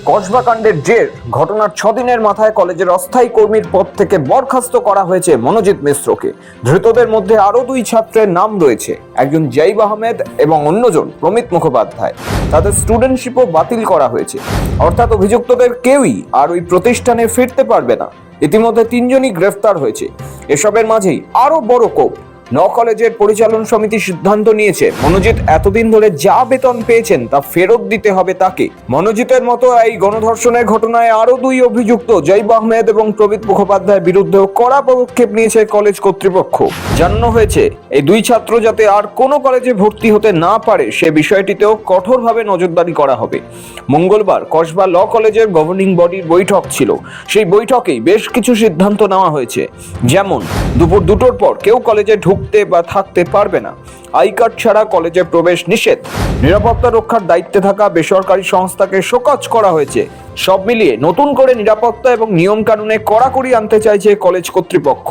কসবা কাণ্ডের জের ঘটনার 6 দিনের মাথায় কলেজের অস্থায়ী কর্মীর পদ থেকে বরখাস্ত করা হয়েছে মনোজিৎ মিশ্রকে। ধৃতদের মধ্যে আরো 2 ছাত্রের নাম রয়েছে, একজন জাইব আহমেদ এবং অন্যজন প্রমিত মুখোপাধ্যায়। তাদের স্টুডেন্টশিপও বাতিল করা হয়েছে, অর্থাৎ অভিযুক্তদের কেউই আর ওই প্রতিষ্ঠানে ফিরতে পারবে না। ইতিমধ্যে 3 জনই গ্রেফতার হয়েছে। এসবের মাঝেই আরো বড় কোপ। কলেজের পরিচালন সমিতি সিদ্ধান্ত নিয়েছে মনোজিৎ এতদিন ধরে যা বেতন পেয়েছেন তা ফেরত দিতে হবে তাকে। মনোজিতের মতো এই গণধর্ষণের ঘটনায় আরো 2 অভিযুক্ত জাইব আহমেদ এবং প্রমিত মুখোপাধ্যায়ের বিরুদ্ধেও কড়া পদক্ষেপ নিয়েছে কলেজ কর্তৃপক্ষ। জানানো হয়েছে এই 2 ছাত্র যাতে আর কোনো কলেজে ভর্তি হতে না পারে সে বিষয়টিতেও কঠোরভাবে নজরদারি করা হবে। মঙ্গলবার কসবা ল কলেজের গভর্নিং বডির বৈঠক ছিল। সেই বৈঠকেই বেশ কিছু সিদ্ধান্ত নেওয়া হয়েছে, যেমন দুপুর 2টোর পর কেউ কলেজে ঢুকতে বা থাকতে পারবে না, আই কার্ড ছাড়া কলেজে প্রবেশ নিষেধ, নিরাপত্তা রক্ষার দায়িত্বে থাকা বেসরকারি সংস্থাকে শোকজ করা হয়েছে। সব মিলিয়ে নতুন করে নিরাপত্তা এবং নিয়ম কানুনে কড়াকড়ি আনতে চাইছে কলেজ কর্তৃপক্ষ।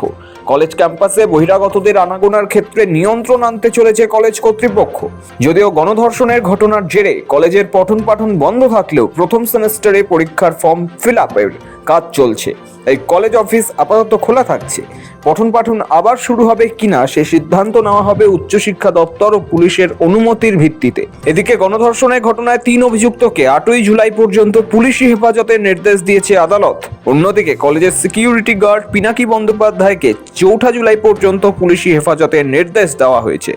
কলেজ ক্যাম্পাসে বহিরাগতদের আনাগোনার ক্ষেত্রে নিয়ন্ত্রণ আনতে চলেছে কলেজ কর্তৃপক্ষ। যদিও গণধর্ষণের ঘটনার জেরে কলেজের পঠন পাঠন বন্ধ থাকলেও প্রথম সেমেস্টারে পরীক্ষার ফর্ম ফিল আপের কাজ চলছে। এই কলেজ অফিস আপাতত খোলা থাকছে। পঠন পাঠন আবার শুরু হবে কিনা সে সিদ্ধান্ত নেওয়া হবে উচ্চশিক্ষা দপ্তর ও পুলিশের অনুমতির ভিত্তিতে। এদিকে গণধর্ষণের ঘটনায় 3 অভিযুক্তকে 8ই জুলাই পর্যন্ত পুলিশি হেফাজতের নির্দেশ দিয়েছে আদালত। অন্যদিকে কলেজের সিকিউরিটি গার্ড পিনাকি বন্দ্যোপাধ্যায়কে 4 জুলাই পর্যন্ত পুলিশি হেফাজতের নির্দেশ দেওয়া হয়েছে।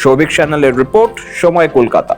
সৌভিক চ্যানেলের রিপোর্ট, সময় কলকাতা।